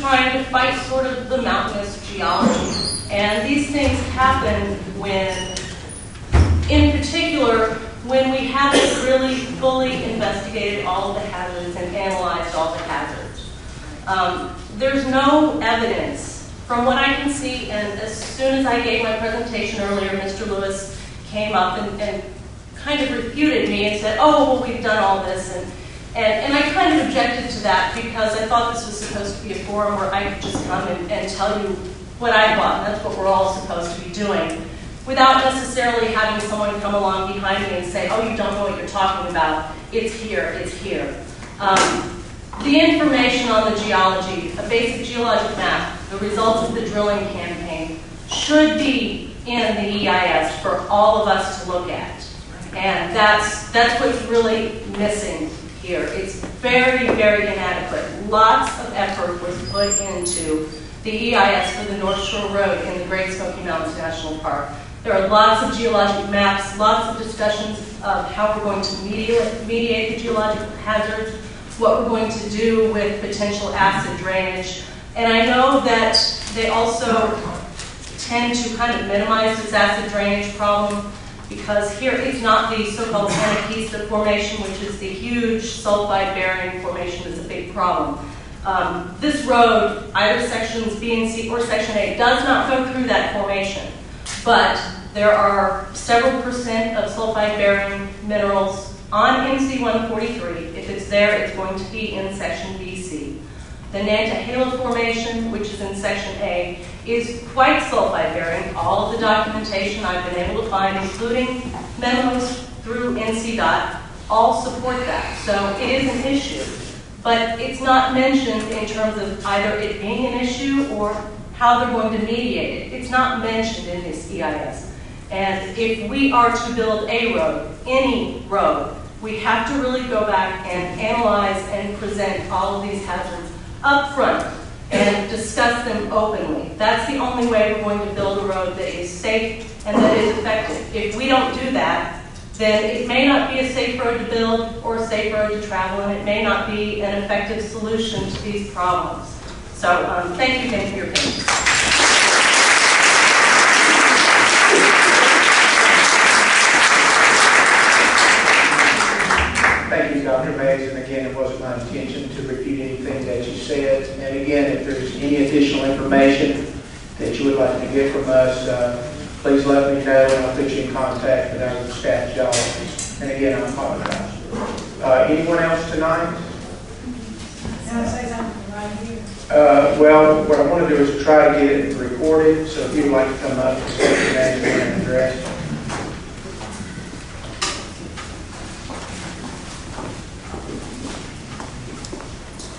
trying to fight sort of the mountainous geology. And these things happen when, in particular, when we haven't really fully investigated all of the hazards and analyzed all the hazards. There's no evidence, from what I can see, and as soon as I gave my presentation earlier, Mr. Lewis came up and kind of refuted me and said, oh, well, we've done all this. And I kind of objected to that because I thought this was supposed to be a forum where I could just come and tell you what I thought. And that's what we're all supposed to be doing, without necessarily having someone come along behind me and say, oh, you don't know what you're talking about. It's here, it's here. The information on the geology, a basic geologic map, the results of the drilling campaign, should be in the EIS for all of us to look at. And that's what's really missing here. It's very, very inadequate. Lots of effort was put into the EIS for the North Shore Road in the Great Smoky Mountains National Park. There are lots of geologic maps, lots of discussions of how we're going to mediate the geological hazards, what we're going to do with potential acid drainage. And I know that they also tend to kind of minimize this acid drainage problem, because here it's not the so-called Anakeesta Formation, which is the huge sulfide-bearing formation that's a big problem. This road, either sections B and C or section A, does not go through that formation, but there are several percent of sulfide-bearing minerals on NC 143. If it's there, it's going to be in section BC. The Nantahala Formation, which is in section A, is quite sulfide-bearing. All of the documentation I've been able to find, including memos through NCDOT, all support that. So it is an issue, but it's not mentioned in terms of either it being an issue or how they're going to mediate it. It's not mentioned in this EIS. And if we are to build a road, any road, we have to really go back and analyze and present all of these hazards up front and discuss them openly. That's the only way we're going to build a road that is safe and that is effective. If we don't do that, then it may not be a safe road to build or a safe road to travel, and it may not be an effective solution to these problems. So thank you again for your patience. Thank you, Dr. Mays, and again, it wasn't my intention to repeat anything that you said. And again, if there's any additional information that you would like to get from us, please let me know, and I'll put you in contact with our staff geologists. And again, I apologize. Anyone else tonight? Can I say something right here? Well, what I want to do is try to get it recorded, so if you'd like to come up and state your name and address.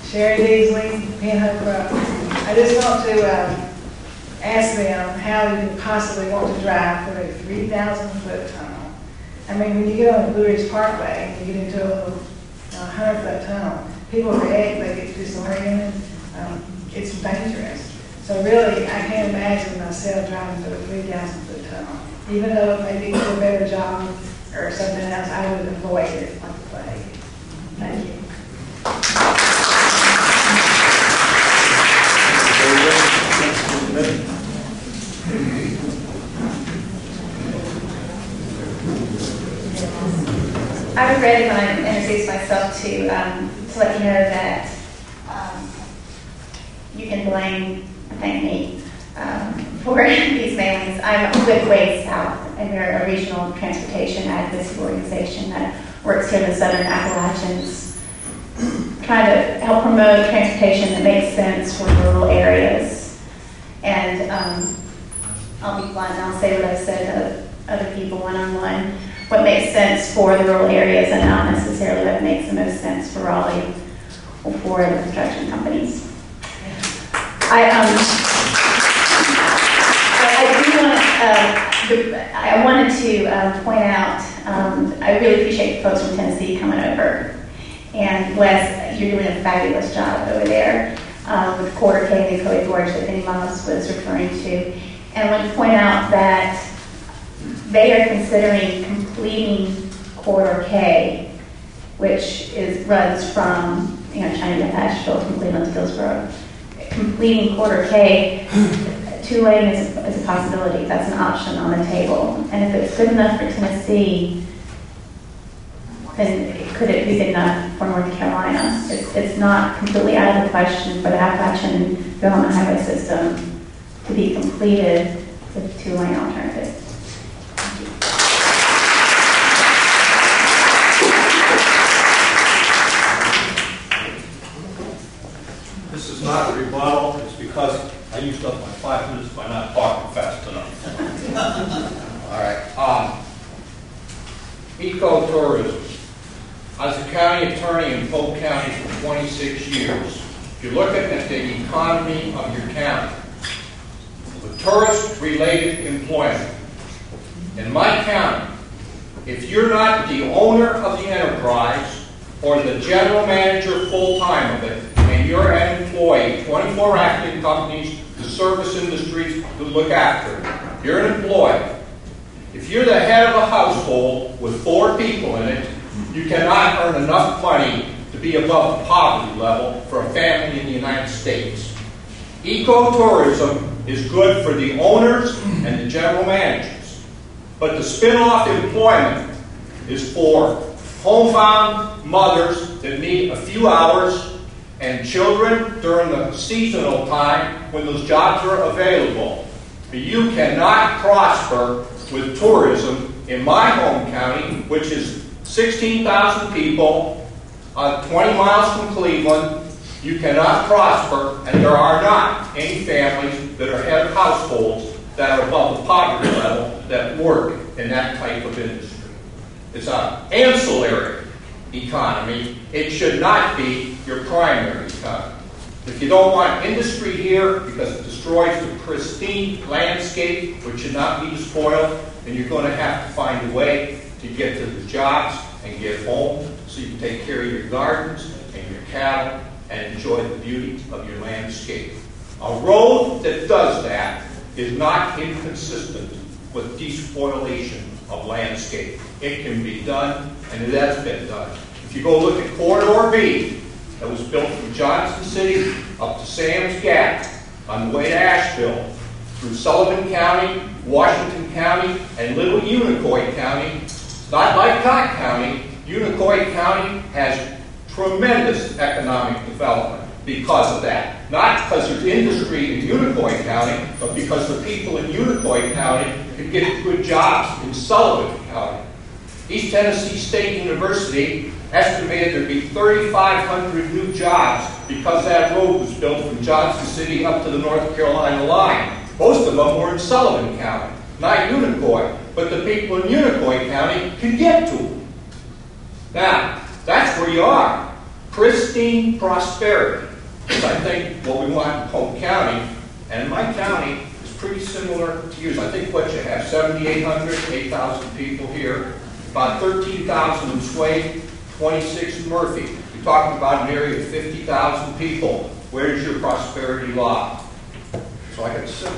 Sherry Beasley, Pinhook Road. I just want to ask them how you could possibly want to drive through a 3,000-foot tunnel. I mean, when you get on the Blue Ridge Parkway and you get into a little 100-foot tunnel, people react, they get disoriented. It's dangerous. So really, I can't imagine myself driving through a 3,000-foot tunnel. Even though it may be a better job or something else, I would avoid it like the plague. Thank you. I was ready when I introduced myself to let you know that you can thank me for these mailings. I'm with Ways South, and we're a regional transportation advocacy organization that works here in the Southern Appalachians, trying to help promote transportation that makes sense for rural areas. And I'll be blunt and I'll say what I've said to other people one-on-one. What makes sense for the rural areas and not necessarily what makes the most sense for Raleigh or for the construction companies. I wanted to point out, I really appreciate the folks from Tennessee coming over. And Wes, you're doing a fabulous job over there with Quarter K and the Coed Gorge that Benny Moss was referring to. And I want to point out that they are considering completing Quarter K, which runs from China to Asheville from Cleveland to Hillsborough. completing quarter K, 2 lane is a possibility. That's an option on the table. And if it's good enough for Tennessee, then could it be good enough for North Carolina? It's not completely out of the question for the Appalachian Development Highway System to be completed with a 2-lane alternative. This is not a rebuttal. It's because I used up my 5 minutes by not talking fast enough. All right. Ecotourism. As a county attorney in Polk County for 26 years, if you're looking at the economy of your county, the tourist-related employment, in my county, if you're not the owner of the enterprise or the general manager full-time of it, and you're an employee, 24 active companies, the service industries to look after it, you're an employee. If you're the head of a household with 4 people in it, you cannot earn enough money to be above the poverty level for a family in the United States. Ecotourism is good for the owners and the general managers, but the spin-off employment is for homebound mothers that need a few hours and children during the seasonal time when those jobs are available. But you cannot prosper with tourism in my home county, which is 16,000 people, 20 miles from Cleveland. You cannot prosper, and there are not any families that are head of households that are above the poverty level that work in that type of industry. It's an ancillary economy. It should not be your primary economy. If you don't want industry here because it destroys the pristine landscape, which should not be despoiled, then you're going to have to find a way to get to the jobs and get home so you can take care of your gardens and your cattle and enjoy the beauty of your landscape. A road that does that is not inconsistent with despoilation of landscape. It can be done, and it has been done. If you go look at Corridor B, that was built from Johnson City up to Sam's Gap on the way to Asheville, through Sullivan County, Washington County, and Little Unicoi County. Not like Cotton County. Unicoi County has tremendous economic development because of that. Not because there's industry in Unicoi County, but because the people in Unicoi County could get good jobs in Sullivan County. East Tennessee State University estimated there'd be 3,500 new jobs because that road was built from Johnson City up to the North Carolina line. Most of them were in Sullivan County, not Unicoi, but the people in Unicoi County can get to them. Now, that's where you are. Pristine prosperity is, I think, what we want in Polk County. And my county is pretty similar to yours. I think what you have, 7,800, 8,000 people here, about 13,000 in Sway, 26 in Murphy. You're talking about an area of 50,000 people. Where does your prosperity lie? So I got to sit.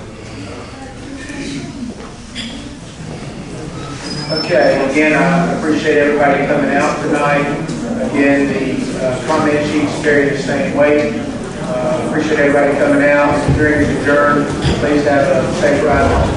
Okay, again, I appreciate everybody coming out tonight. Again, the comment sheets carry the same weight. Appreciate everybody coming out. The hearing is adjourned. Please have a safe ride home.